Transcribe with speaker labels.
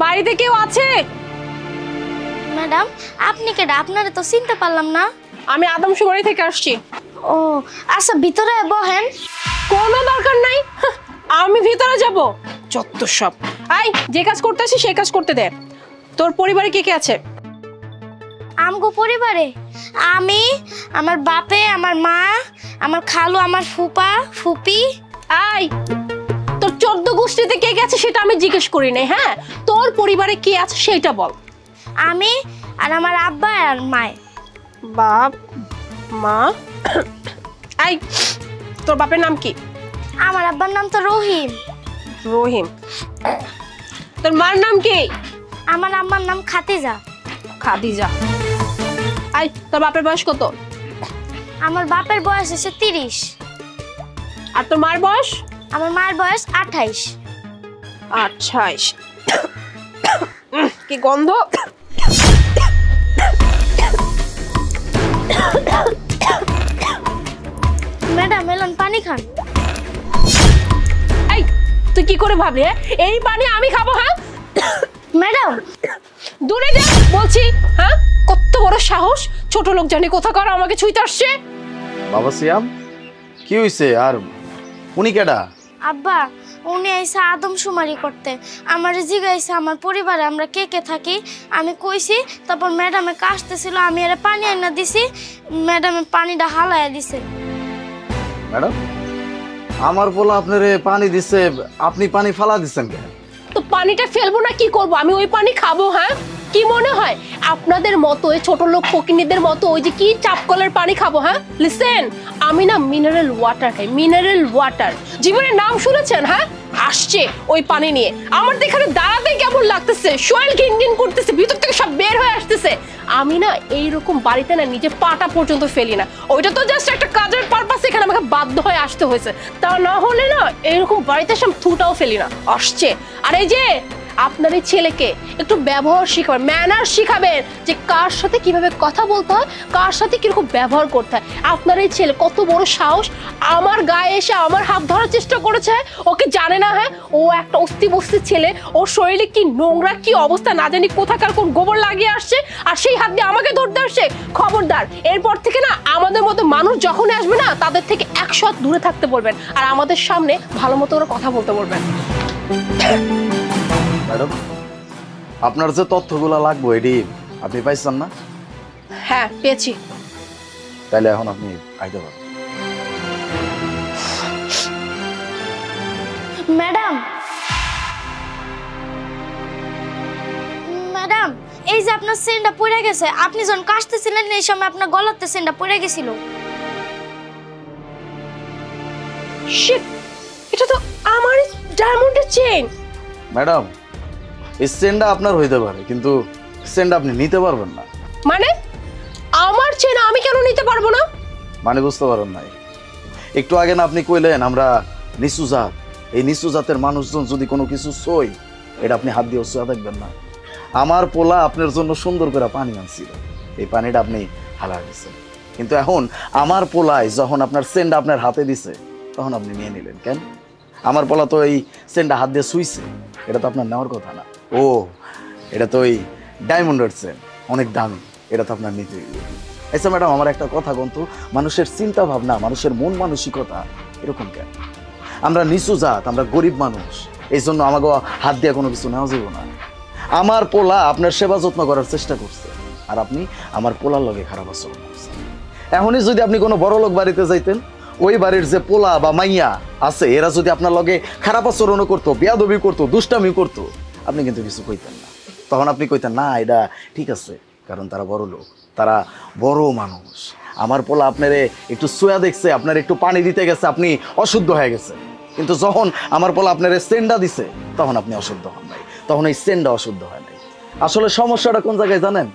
Speaker 1: বাড়িতে কেউ আছে?
Speaker 2: ম্যাডাম আপনি কেডা? আপনারে তো চিনতে পারলাম না।
Speaker 1: আমি আদমশুমারি থেকে আসছি।
Speaker 2: ও আচ্ছা, ভিতরে বহেন।
Speaker 1: কোনো দরকার নাই, আমি ভিতরে যাব। যত সব। আই, যে কাজ করতে আসি সেই কাজ করতে দে। তোর পরিবারে কে কে আছে?
Speaker 2: আমগো পরিবারে আমি, আমার বাপে, আমার মা, আমার খালু, আমার ফুপা ফুপি।
Speaker 1: আই, তোর 14 গোষ্ঠীতে কে কে আছে সেটা আমি জিজ্ঞেস করি নাই। হ্যাঁ, তোর পরিবারে কে আছে সেটা বল।
Speaker 2: আমি আর আমার আব্বা আর মায়।
Speaker 1: বাপ মা। আই, তোর বাপের নাম কি?
Speaker 2: আমার আব্বার নাম তো রহিম।
Speaker 1: রহিম। তোর মার নাম কি?
Speaker 2: আমার আম্মার নাম খাতিজা।
Speaker 1: খাদিজা। আই, তোর বাপের বয়স কত?
Speaker 2: আমার বাপের বয়স হচ্ছে 30।
Speaker 1: আর তোর মার বয়স?
Speaker 2: আমার মায়ের বয়স 28।
Speaker 1: 28। কি গন্ধ!
Speaker 2: ম্যাডাম এলেন, পানি খান।
Speaker 1: এই, তুই কি করে ভাবলি? হ্যাঁ, এই পানি আমি খাবো? হ্যাঁ
Speaker 2: ম্যাডাম
Speaker 1: দূরে যা বলছি। হ্যাঁ, কত বড় সাহস! ছোট লোক জানি কোথাকার আমাকে ছুঁইতে আসছে।
Speaker 3: বাবা সিয়াম, কি হইছে? আর উনি কেডা?
Speaker 2: আব্বা উনি আইসা আদমশুমারি করতে। আমার জিগাইছে আমার পরিবারে আমরা কে কে থাকি। আমি কইছি, তারপর ম্যাডামে কাশতেছিল, আমি এর পানি এনে দিছি, ম্যাডামে পানিটা হালাইয়া দিছে।
Speaker 3: ম্যাডাম, আমার পোলা আপনারে পানি দিছে, আপনি পানি ফালা দিচ্ছেন কেন?
Speaker 1: তো পানিটা ফেলবো না কি করব? আমি ওই পানি খাবো? হ্যাঁ, কি মনে হয় আপনাদের মতো ওই ছোট লোক ফকিনীদের মতো ওই যে কি চাপকলের পানি খাবো? হ্যাঁ, লিসেন, আমি না মিনারেল ওয়াটার খাই, মিনারেল ওয়াটার। জীবনের নাম শুনেছেন? হ্যাঁ, আসছে ওই পানি নিয়ে। আমার তো এখানে দাঁড়াতে কেমন লাগতেছে, শরীর ঘিনঘিন করতেছে, ভিতর থেকে সব বের হয়ে আসতেছে। আমি না এইরকম বাড়িতে না নিজে পাটা পর্যন্ত ফেলি না। ওইটা তো জাস্ট একটা কাজের পারপাস, এখানে আমাকে বাধ্য হয়ে আসতে হয়েছে। তা না হলে না এইরকম বাড়িতে সব থুটাও ফেলি না। আসছে। আর এই যে আপনার এই ছেলেকে একটু ব্যবহার শিখাবেন, ম্যানার শিখাবেন, যে কার সাথে কিভাবে কথা বলতে হয়, কার সাথে কিরকম ব্যবহার করতে হয়। আপনার এই ছেলে কত বড় সাহস, আমার গায়ে এসে আমার হাত ধরার চেষ্টা করেছে। ওকে জানে না? হ্যাঁ, ও একটা অস্থি বস্তির ছেলে, ওর শরীরে কি নোংরা কি অবস্থা না জানি কোথাকার কোন গোবর লাগিয়ে আসছে, আর সেই হাত দিয়ে আমাকে ধরতে আসছে। খবরদার, এরপর থেকে না আমাদের মতো মানুষ যখন আসবে না তাদের থেকে 100 হাত দূরে থাকতে বলবেন, আর আমাদের সামনে ভালো মতো ওরা কথা বলতে বলবেন।
Speaker 3: ম্যাডাম, আপনার যে তথ্যগুলো লাগবে এটি আপনি পাইছেন না?
Speaker 1: হ্যাঁ, পেয়েছি।
Speaker 3: তাহলে এখন আপনি আইতে পারেন।
Speaker 2: ম্যাডাম, ম্যাডাম এই যে আপনার সেন্টটা পড়ে গেছে, আপনি যখন কাশতেছিলেন এই সময় আপনার গলাতে সেন্টটা পড়ে গেছিল।
Speaker 1: শিট, এটা তো আমার ডায়মন্ডের চেইন।
Speaker 3: ম্যাডাম, এই চেনটা আপনার হইতে পারে, কিন্তু চেনটা আপনি নিতে পারবেন না।
Speaker 1: মানে আমার চেন আমি কেন নিতে পারবো না?
Speaker 3: মানে বুঝতে পারেন নাই? একটু আগে না আপনি কইলেন আমরা নিচু জাত, এই নিচু জাতের মানুষজন যদি কোনো কিছু সই, এটা আপনি হাত দিয়ে সোয়া দেখবেন না। আমার পোলা আপনার জন্য সুন্দর করে পানি আনছিল, এই পানিটা আপনি হালা দিয়েছেন, কিন্তু এখন আমার পোলায় যখন আপনার চেনটা আপনার হাতে দিছে তখন আপনি নিয়ে নিলেন কেন? আমার পোলা তো এই চেনটা হাত দিয়ে শুইছে, এটা তো আপনার নেওয়ার কথা না। ও, এটা তো ওই ডায়মন্ডের চেন, অনেক দামি, এটা তো আপনার নিতে হইবে। আচ্ছা ম্যাডাম, আমার একটা কথা বলতো, মানুষের চিন্তা ভাবনা, মানুষের মন মানসিকতা এরকম কেন? আমরা নিচু জাত, আমরা গরিব মানুষ, এই জন্য আমাকে হাত দিয়ে কোনো কিছু নেওয়া যাবে না। আমার পোলা আপনার সেবা যত্ন করার চেষ্টা করছে, আর আপনি আমার পোলার লগে খারাপ আচরণ করছেন। এখনই যদি আপনি কোনো বড় লোক বাড়িতে যাইতেন, ওই বাড়ির যে পোলা বা মাইয়া আছে এরা যদি আপনার লগে খারাপ আচরণও করতো, বেয়াদবি করতো, দুষ্টামি করতো, আপনি কিন্তু কিছু কইতেন না। তখন আপনি কইতেন না এটা ঠিক আছে, কারণ তারা বড় লোক, তারা বড় মানুষ। আমার পোলা আপনারে একটু সোয়া দেখছে, আপনার একটু পানি দিতে গেছে, আপনি অশুদ্ধ হয়ে গেছে। কিন্তু যখন আমার পোলা আপনারে সেন্ডা দিছে তখন আপনি অশুদ্ধ হন নাই, তখন এই সেন্ডা অশুদ্ধ হয় নাই। আসলে সমস্যাটা কোন জায়গায় জানেন?